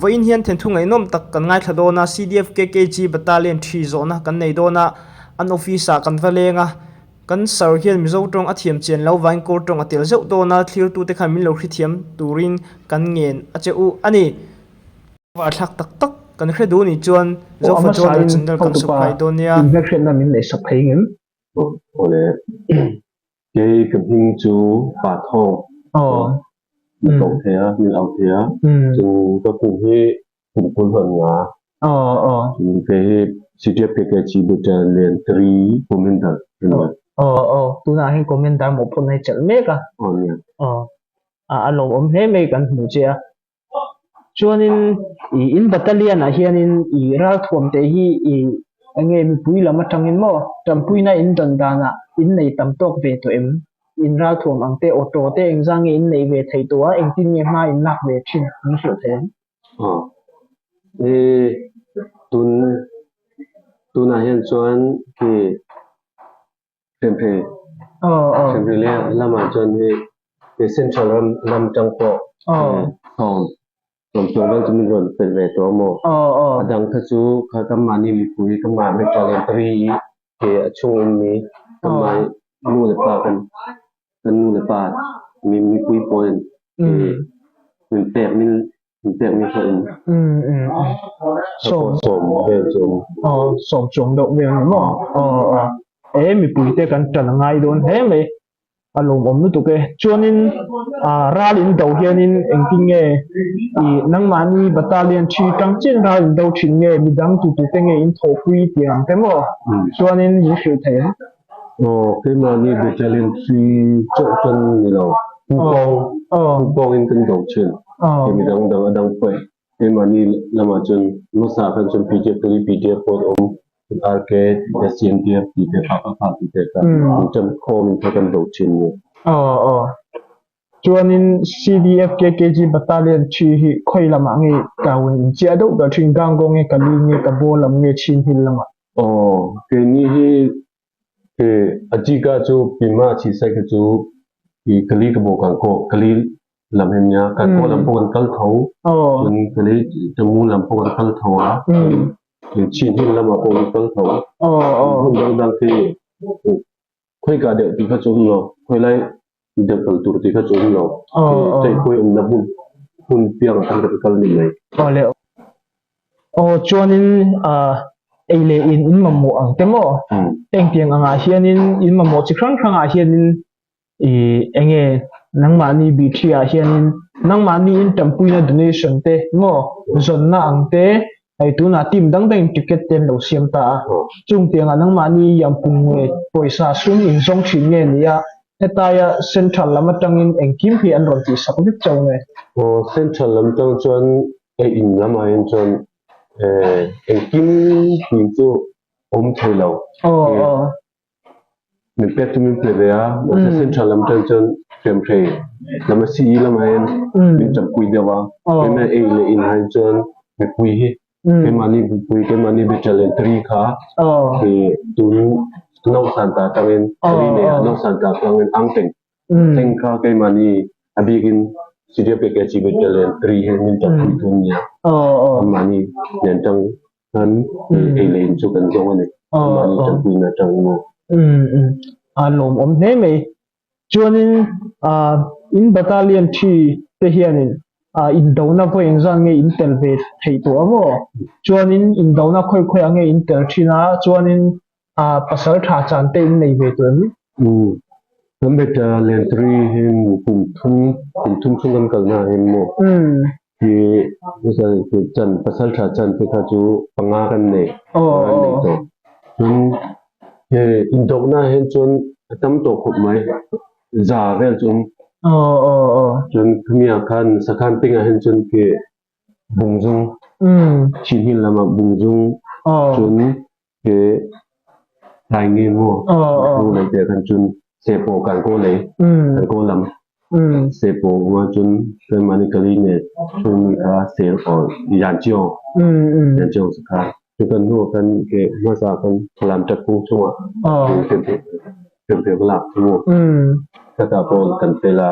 voin hian then thungai nom tak kan ngai thladona CDF KKG battalion 3 zona kan nei dona an office a kan valenga kan sar hian mizo tong a thiam chen lo vain kor tong atel zeu dona thlir tu te khan min lo hri thiam turin kan ngen a cheu ani war thak tak tak kan hredu ni chuan zo fa chon chindal kan supply donia infection na min le supply ngin ole ke kan hing chu pa tho tong thea min au thea chung ka pu hi pu pun han nga chung ke CDF KKG battalion 3 commander tu na hin commander mo phun hai chal me ka alom om he me kan hu chia chuanin in battalion a hianin I ral thuam te hi ange mi pui lama tangin mo tampui na in dan dana in nei tam tok ve to em in ral thuam angte auto te engzang in nei ve thei to a engtin nge ma in nak ve thin ni hlo the tun na hian chuan ki tempe le lama chuan hi central lam tang po tom chuan chu min ron pen ve to mo adang kha chu kha kam mani mi pui kam ma me talent 3 ke chung in mi kam mai nu le pa kan nu le pa mi pui point min pek min so som chong dok ve mo mi pui te kan tal ngai don he me alom om nu to ke chuanin ral in do hianin engking nge nang mani battalion 3 tang chen ral in do thin nge midang tu te nge in thopui tiang te mo chuanin ni hri the ke mani battalion 3 chon ni lo ko in kan do chen ke midang poi ke mani lama chon no sa kan chon PDF pot om arcade SCNDF te pa te ka chon khom kan do chen ni chuanin CDF KKG battalion 3 hi khoi lama nge kawin chia do ga thin gang go nge kali nge ka bolam nge chin hil lama ke ni hi ke ajiga chu pima chi sai ka chu ki kali ka bo kan ko kali lam hem nya kan ko lam pon kal thau kun kali tamu lam pon kal thau ki chin hil lama pon kal thau hun dang ke khoi ka de ti ka chu lo khoi lai de kal tur ti ka chu lo tai khoi na hun piang kan ka kal ni mai le chuanin eile in mamu ang temo teng anga hianin in mamu chi khrang khrang a hianin enge nangmani B3 a hianin nangmani in tampui na donation te mo zon na angte ai tu na team dang ticket ten lo siam ta chung tianga nangmani yampung nge poisa sum in song thin nge nia hetaya central lama tangin engkim hi an ron ti sakbit chaw nge central lam tang chuan in lama in chuan engkim pi chu om thailo min pek tu min plea central lam tang chuan frame tray lama si lama in min cham pui dewa me le in han chuan me pui hi ke mani battalion 3 kha ke tun nong san ta tangin ri ne nong san ta tangin teng kha ke mani abigin CDF KKG battalion 3 he min cham pui thun nya mani nen tang han le in chu kan jong ne mani cham pui na tang mo alom om ne me chuanin in battalion 3 te hianin in dona po engzang nge in tel ve thei to amo chuanin in dona khoi ange in tel thina chuanin pasal tha chan te in nei ve to kan battalion 3 hin kum thum kan kalna hin mo ki misal ki chan pasal tha chan te kha chu panga kan ne to ye in dona hin chun tam to khup mai za vel chun chun khmia khan sakhan pinga hin chun ke bungjung chin hin lama bungjung chun ke lai nge mo lu lai te kan chun sepo kan ko le kan ko lam sepo ma chun ke mani kali ne chun ka sel or yan chiong sakha kan no kan ke ma sa kan lam tak pu chunga tempe la mo kata pon kan tela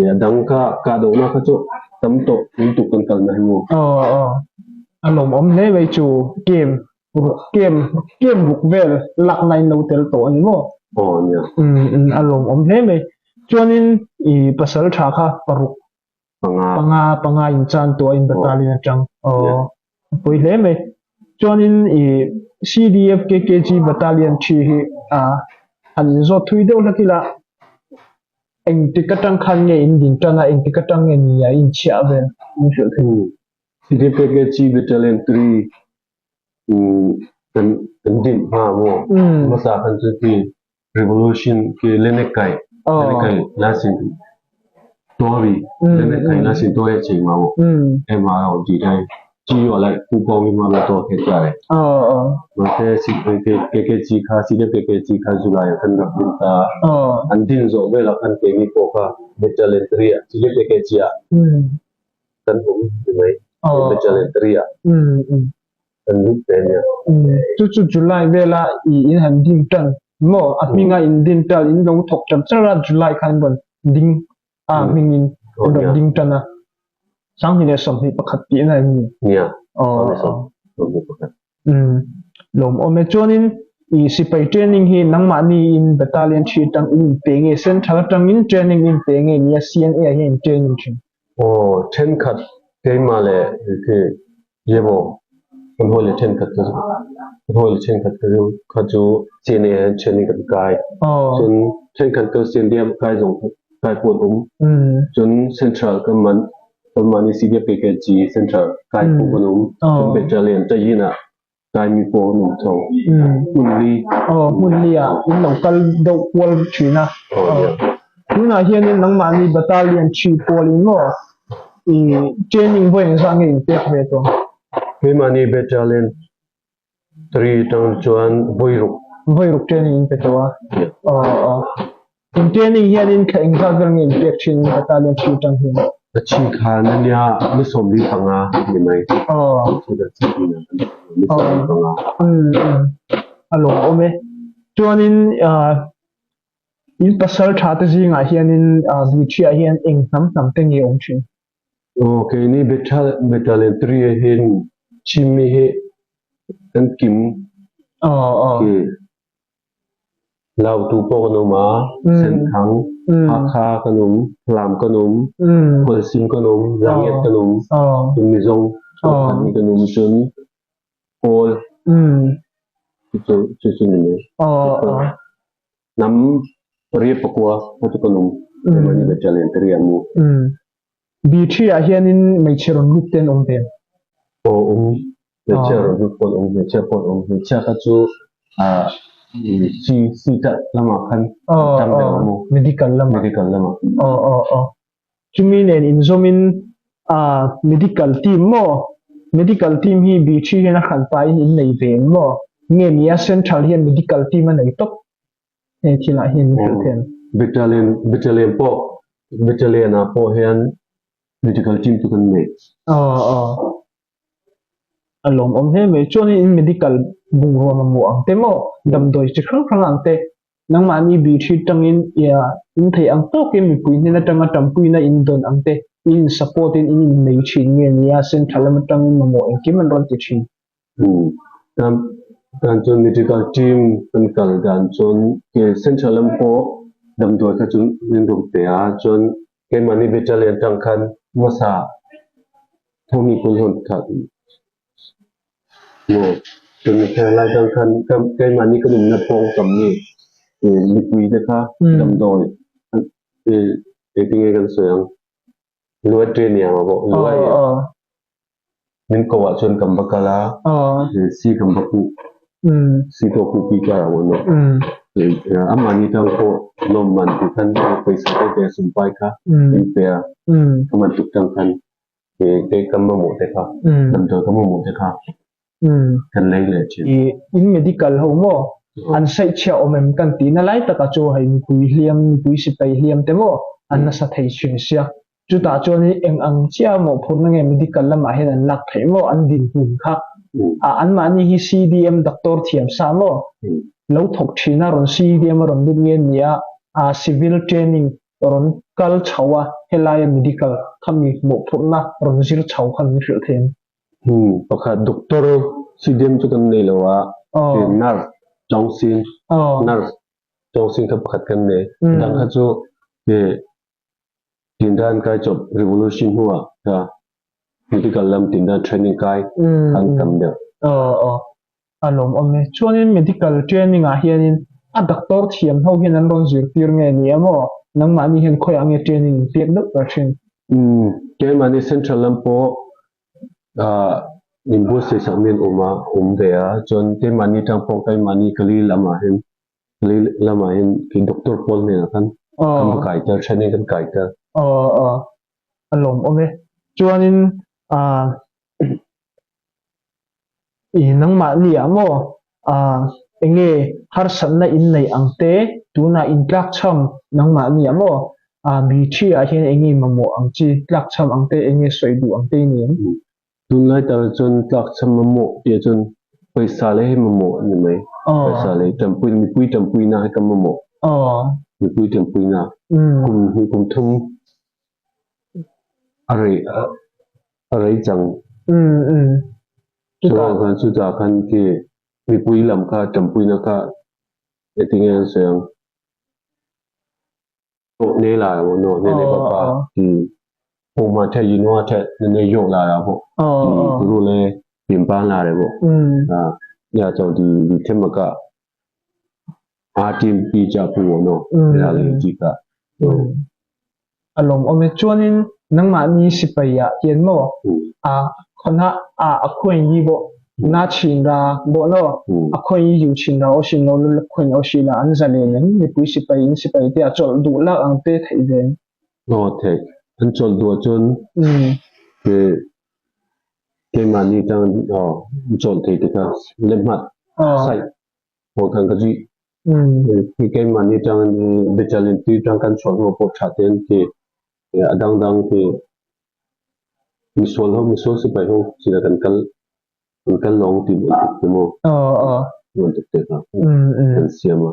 ya dang ka do na ka chu tam to in tu kan kal na mu อารมณ์อมเนไว้จูเกมบุกเวลหลักในโนเทลตัวนี้มั้ง oh nya อารมณ์อมเนไว้จวนนี้ภาษาชาค่ะปรุก panga ปังอินจันตัวอินบัตตาลีนจังปุยเล่ไหมจวนนี้CDF KKG บัตตาลีนชีอันนี้จดทุยเดียวนักกีฬาเองติกตังขันเงี้ยอินดินจันนะเองติกตังเงี้ยนี่อินเชียเวนนี่สุดที่ CDPKG Battalion 3 kan din ha mo masa kan chu ki revolution ke lene kai la sin story lene kai la sin to ye ching ma mo e ma ho ji dai ji yo lai pu ko wi ma lo to ke ja le ma te CDPKG kha CDPKG kha ju la ya kan ra din ta an din zo ve la kan ke ni ko kha Battalion 3 CDPKG ya kan hum ni mai Battalion 3 ya kan lu pe ya จุดจุลายเวลาอินหันดิ้งจันโมอัดมีงานอินดิ้งจันอินลงถกจับเจ้าละจุลายคันบนดิ้งมิงอินบนดิ้งจันนะสังหินสมหิประคัตปีนั่นนี่ เนี่ย ลมอเมจอนินสิไปเทรนนิ่งเฮนังมานีอินบัตตาเลียนชีตังอินเปงเอเซนทัลตังอินเทรนนิ่งอินเปงเอเนี่ย CNA เฮอินเทรนนิ่งชิง โอ้เช่นขัดเกมมาเลยคือเยบคนหัวเลยเช่นขัดก็คนหัวเลยเช่นขัดก็เขาจูเซียนเอเช่นนี้กันกายจนเช่นขัดก็เซียนเดียมกายส่งกายปวดจนเซ็นทรัลก็มันประมาณนี้CDPKGเซ็นทรัลกายปวดจนเป็นเจริญใจยินะกายมีปวดทองหุ่นลีอินหลงกัลดอกวอลชีนะคุณอาเฮียนี่นังมานีบัตตาเลียนชีปอลิโมเทรนนิ่งเพื่อนสังเกตเด็กเวทตัว Himani Battalion 3 Tang Chuan Boyruk training petua in training here in Kengsagang in Pekin battalion shooting him Chi Khan Nya Misom Li Panga ni mai alo ome chuan in pasal thata ji nga hian in bichia hian eng sam te nge ong chin Okay ni Battalion 3 hin chimmi he kan kim ke lau tu po no ma sen thang kha kanum lam kanum pol sim kanum ranget kanum mi zong kan kanum chun pol chu ni nam ri pakwa tu kanum ni Battalion 3 amu bichia hian in mai chiron lup ten ong ten Mecha pon mecha ka chu si ta lama khan tam da mo medical lama chumi nen in zomin medical team hi bi chi na khan pai in nei ve mo nge mia central hian medical team nei top e thila hian ten battalion po hian medical team tu kan nei alom om he me choni in medical bung ro ma mu ang te mo dam doi chi khang ang te nang ma ni bi thi tangin ya in thei ang to ke mi pui ni na tanga tam pui na in don ang te in support in nei chin nge nia sen thalam tang ma mo en ki man ron ti chin dan chon medical team kan kal dan chon ke central po dam doi ka chun nin dum te a chon ke mani battalion tang khan masa thomi pul hon tha mo chun ke la tang khan ke mani ka dum na pong kam ni liquid de kha dam doi ting kan soyang luat train ya ma bo luai min ko wa chon kam bakala si kam baku si to ku pi ka wa no amani tang ko nom man ti kan paisa te sum pai ka in pe kaman tu tang kan ke kam mo te ka dam to kam mo te ka kan lei le chi in medical ho mo an sai chia omem kan ti na lai ta ka chu hai pui hliam pui si pai hliam te mo an na sa thei chin sia chu ta chu ni eng ang chia mo phur na nge medical lama hen an lak thei mo an din hun kha an ma ni hi CDM doctor thiam sa mo lo thok thina ron CDM ron lu nge nia civil training ron kal chawa helai medical khami mo phurna ron zir chau khan ni hil them pakhat doctor CDM chu kan nei lawa nurse jongsin nurse jongsin ka pakhat kan ne dang kha chu tindan kai job revolution huwa ka medical lam tindan training kai kan tam de alom ome chuanin medical training a hianin a doctor thiam ho hian an ron zir tir nge ni amo nangma ni hian khoi ange training tiak deuh ta thin ke mani central lampo nimbo se samin uma umdea chon te mani tang pong kai mani kali lama hin ki doctor pol ne kan kai ta training kan kai ta alom ome chuanin nangma ni amo enge har sanna in nei angte tuna in tlak cham nangma ni amo mi thi a hian enge mamo angchi tlak cham angte enge soidu angte ni tunlai tar chon tlak cham mamo ye chon paisa le mamo ni mai paisa le tampui mi pui tampui na ka mamo mi pui tampui na kum thum are chang chu ta kan ke mi pui lam ka tampui na ka etinga sayang ne la no ne pa ma the yin wa the ne yo la da bo tu ro le pin pan la de bo ya chong di them ka a tim pi cha pu no ya le ji ka alom ome chuanin nangma ni sipaya hian mo khona akhoi yi bo na chin ra bo no akhoi yi yu chin ra o shin no lu khoi o shi la an zale len ni pui sipai te a chol du la ang te thei den no the an chol du chon ke mani tang chol thei te ka le mat sai ho kan ka ji ke mani tang battalion ti tang kan chol no po tha ten ke adang ke misol sipai ho sila kan long ti mo mon te ka kan siama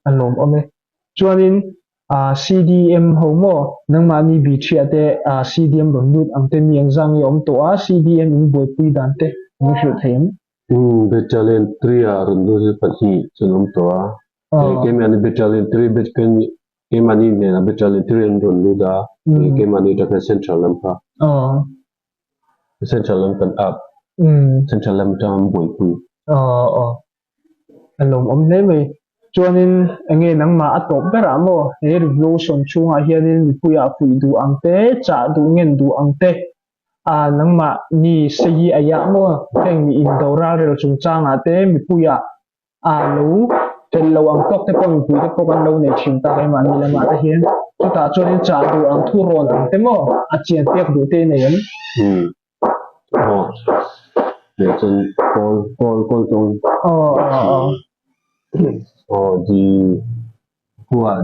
alom ome chuanin CDM ho mo nangma ni bi thi ate CDM ron lut angte mi exam yom to CDM in boy pui dan te ni hil them battalion 3 a ron du pa hi chunom to ke me ani battalion 3 bet kan ke mani ne na battalion 3 ron lu da ke mani ta central lampa central lam kan up central lam tam boy pui alom om ne me chuanin enge nangma atop bera mo he revolution chunga hianin puya pui du angte cha du ngen du angte nangma ni sei aya mo heng ni in dora rel chung changa te mi puya lu tel lo ang tok te pon pui te pokan lo nei thim ta kai man ni lama ta hian chuta chuanin cha du ang thu ron angte mo a chian pek du te nei để chân con trong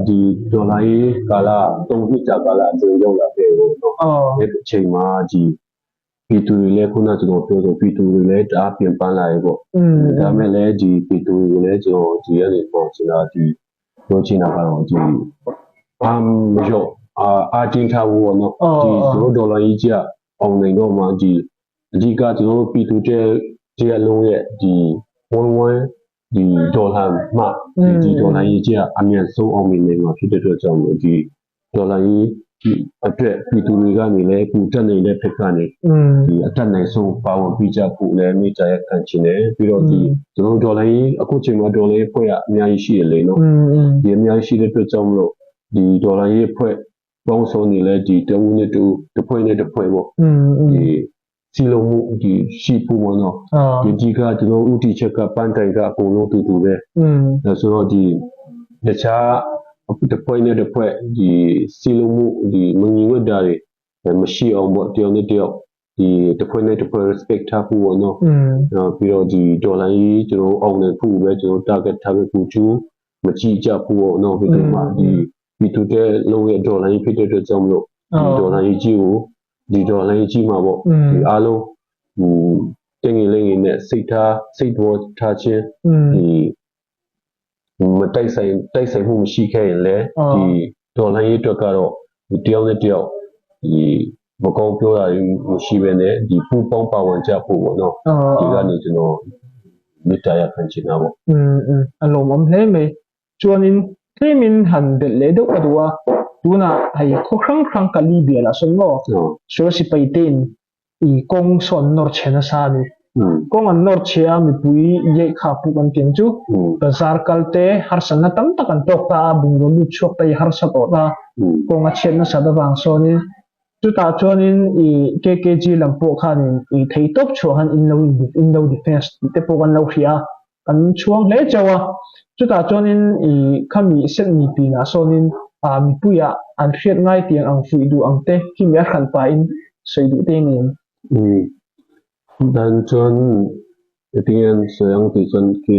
di đồ lại cả là đông hít cả là dùng dùng là về để chơi mà di pitu le kuna cho tôi pitu le đã biến pan lại bộ đã mấy le di pitu le cho di anh có chỉ là di có chỉ là cái di jo tin thao nó di đồ lại ý chứ ông này nó mà di cái cho pitu这农业的的多兰嘛，的多兰一家安面收奥米那个，去这个叫么的多兰一对，比如那个你来古镇的来拍看的，的镇内收把我比较古来没在看起来，比如的这种多兰一，古镇嘛多兰一拍啊，面一些来喏，的面一些的这种咯，的多兰一拍，帮手你来的，等我那都拍那都拍么，的。စီလုံးမှုဒီရှိဖို့ပေါ့နော်ဒီကြီးကကျွန်တော်ဥတီချက်ကပန်းတိုင်ကအကုန်လုံးတူတူပဲဆိုတော့ဒီတခြားတစ်ဖွဲ့နဲ့တစ်ဖွဲ့ဒီစီလုံးမှုဒီမငြိမ်ဝတ်တာတွေမရှိအောင်ပေါ့တယောက်နဲ့တယောက်ဒီတစ်ဖွဲ့နဲ့တစ်ဖွဲ့ respect ထားဖို့ပေါ့နော်ပြီးတော့ဒီဒေါ်လာကြီးကျွန်တော်အောင်နေဖို့ပဲကျွန်တော် target ထားဖို့ကျူးမကြည့်ကြဖို့ပေါ့နော်ဒီမှာဒီပြီးတဲ့လုံးရဲ့ဒေါ်လာကြီးဖြစ်တဲ့အတွက်ကြောင့်မလို့ဒီဒေါ်လာကြီးကိုဒီဒေါ်လာကြီးမှာပေါ့ဒီအားလုံးတင်းငယ်လေးနဲ့စိတ်တော်ထားခြင်းဒီမတိုက်ဆိုင်မှုမရှိခဲ့ရင်လည်းဒီ တော်လှန်ရေးအတွက်ကတော့ဒီတယောက်နဲ့တယောက်ဒီမကောင်းပြောတာမရှိဘဲနဲ့ဒီပူပေါင်းပါဝင်ကြဖို့ပေါ့နော်ဒီကနေကျွန်တော်မေတ္တာရခံချင်တာပေါ့အလုံးအလဲမေကျွန်းင်းthế mình hẳn để lấy được cái đó tu na hay khó khăn khăn cái gì vậy là xong rồi số sĩ phải tên ý công son nor chena sa đi công an nor chia mi pui ye khá phụ ban tiền chú bazar kalte har sana tam tak an tok ta bung rom lu chok tai har sa to ta công an chena sa da bang so ni chú ta cho nên ý KKG làm bộ khan ý thấy tốt cho han in lâu defense te po kan lâu khia kan chuang le chawa chú ta cho nên ý kami set ni pi na so nên mi puya an khiat ngai tiang ang fui du ang te ki me khan pa in sei du te ni dan chon tiang sayang ti chon ki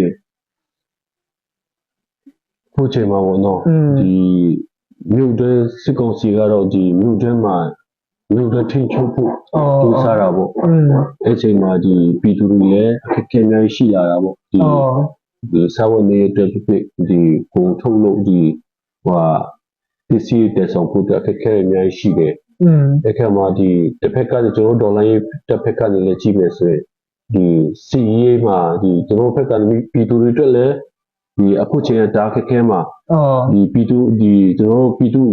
phu che ma wo no diမြို့တွင်းစစ်ကောင်စီကတော့ဒီမြို့တွင်းမှာမြို့တွင်းထိန်းချုပ်ဖို့ကြိုးစားတာပေါ့အဲ့ချိန်မှာဒီပြည်သူတွေလည်းအခက်အခဲအများကြီးရှိလာတာပေါ့ဒီစာဝန်နေတဲ့ဖြစ်ဒီကုန်ထုတ်လို့ဒီဟိုပစ္စည်းတဲ့ဆောင်ဖို့အခက်အခဲအများကြီးရှိတယ်အဲ့ခါမှာဒီတစ်ဖက်ကကျွန်တော်ဒေါ်လာရေးတစ်ဖက်ကနေလည်းကြည့်မယ်ဆိုရင်ဒီစီရေးမှာဒီကျွန်တော်ဘက်ကပြည်သူတွေအတွက်လည်းဒီအခုချိန်တာအခက်အခဲမှာဒီပြည်သူဒီကျွန်တော်ပြည်သူ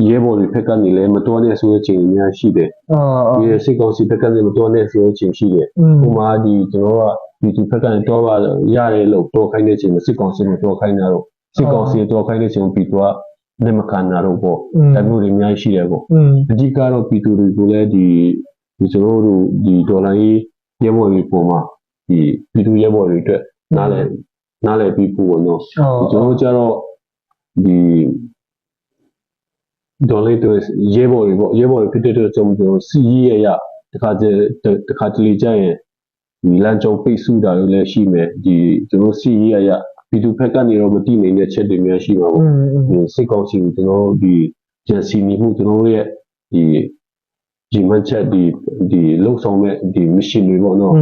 ရဲဘော်တွေဖက်ကနေလည်းမတော်တဲ့ဆိုတဲ့ချိန်အများရှိတယ်ဒီစစ်ကောင်စီဖက်ကနေမတော်တဲ့ဆိုတဲ့ချိန်ရှိတယ်ဥပမာဒီကျွန်တော်ကပြည်သူဖက်ကနေတော့ပါရတယ်လို့တော်ခိုင်းတဲ့ချိန်မှာစစ်ကောင်စီမတော်ခိုင်းတာတော့စစ်ကောင်စီတော်ခိုင်းတဲ့ချိန်ပြည်သူကလက်မခံတာတော့ပေါ့ဒါမျိုးတွေအများရှိတယ်ပေါ့အဓိကတော့ပြည်သူတွေကိုလည်းဒီကျွန်တော်တို့ဒီဒေါ်လာရေးရဲဘော်တွေပုံမှာဒီပြည်သူရဲဘော်တွေအတွက်နားလည်ပြီးပို့နော်ကျွန်တော်ကြတော့ဒီဒေါ်လေးတွေရဲဘော်တွေပေါ့ရဲဘော်တွေဖြစ်တဲ့အတွက်ကျွန်တော်စီရေးရတခါတလေကြာရင်ဒီလမ်းကြောပိတ်ဆို့တာတွေလည်းရှိမယ်ဒီကျွန်တော်စီရေးရပြည်သူဖက်ကနေတော့မတည်နေတဲ့ချက်တွေများရှိမှာပေါ့ဒီစစ်ကောင်စီကိုကျွန်တော်ဒီဂျန်စီနေမှုကျွန်တော်ရဲ့ဒီမချက်ဒီလုံဆောင်မဲ့ဒီ mission တွေပေါ့နော်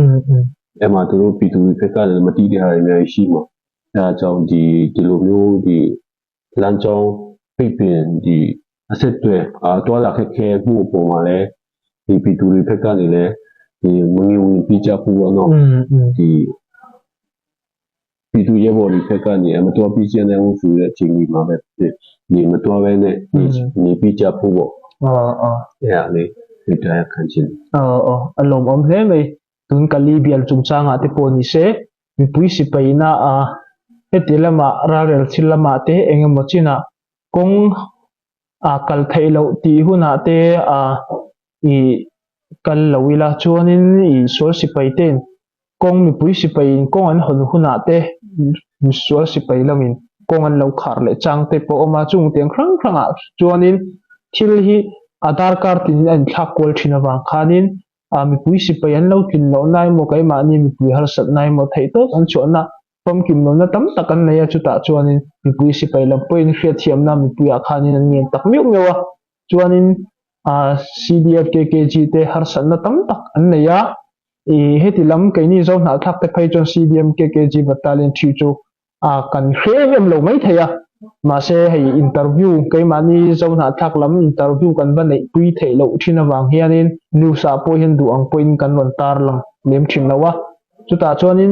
အဲ့မှာတို့ပြည်သူတွေဖက်ကလည်းမတည်တဲ့ဟာတွေအများကြီးရှိမှာအဲအကြောင်းဒီလိုမျိုးဒီလမ်းကြောင်းပိတ်ပင်ဒီအဆက်တွေတော်လာခက်မှုပုံမှာလည်းဒီပြည်သူတွေဖက်ကနေလည်းဒီမငြိမ်ဝင်ပြကြဖို့ပေါ့နော်ဒီပြည်သူရဲဘော်တွေဖက်ကနေမတော်ပြကျတဲ့ဝန်ဆိုတဲ့အချိန်ကြီးမှာပဲဒီမတော်ပဲနဲ့နေပြကြဖို့ပေါ့အဲ့လေဒီတရားခံချင်းအလုံးအမလဲမေတွန်ကလီဘီယယ်ဂျုံချာငါတေပေါ်နီစေmi pui si paina hetilama rarel chilama te engemaw china kong kal thailo ti huna te i kal lawila chuanin i sol si paiten kong mi pui si pain kong an hon huna te mi sol si pailamin kong an lo khar le chang te po oma chung teng khrang khranga chuanin thil hi aadhar card tin an thak kol thina wang khanin mi pui si payan lo kin lo nai mo kai ma ni mi pui har sat nai mo thei to an chuana pom kim no na tam takan nei chu ta chuanin mi pui si pai lam point hriat thiam na mi pui a khanin an ngen tak miu mewa chuanin CDF KKG te har sat na tam tak an nei a heti lam kai ni zo na thak te phai chon CDM KKG battalion thi chu kan hreem lo mai theya mà sẽ hay interview cái mà ni trong hạ thác lắm interview kan ban nei pui thei lo thina wang hianin news a po hian du ang point kan ron tar lang lem thin lawa chuta chuanin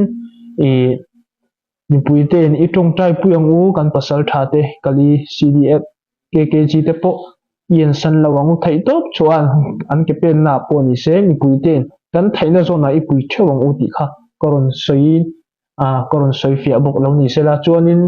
ni pui ten I tong trai pui ang u kan pasal tha te kali CDF KKG te po yen san lawang thei top chuan an ke pen na po ni se ni pui ten kan thaina zona I pui thewang u ti kha koron soi fia bok lo ni se la chuanin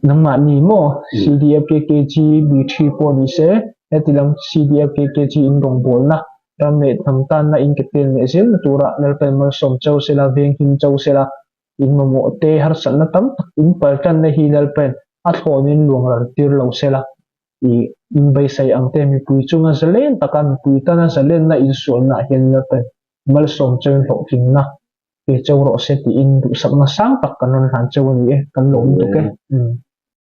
nang ma ni mo CDF KKG B3 police etilang CDF KKG in dong bol na ramne thamtan na in kepen me sim tura nerpen mo som chau sela vengkin chau sela in mo te har san na tam in paltan na hinal pen athonin luangrar tir lo sela in bai sai ang te mi pui chunga zalen takan pui tana zalen na in suan na hian na pen mal som chau lo king na pe chau ro se ti in du sak na sang tak kanon han chau ni kan lo tu ke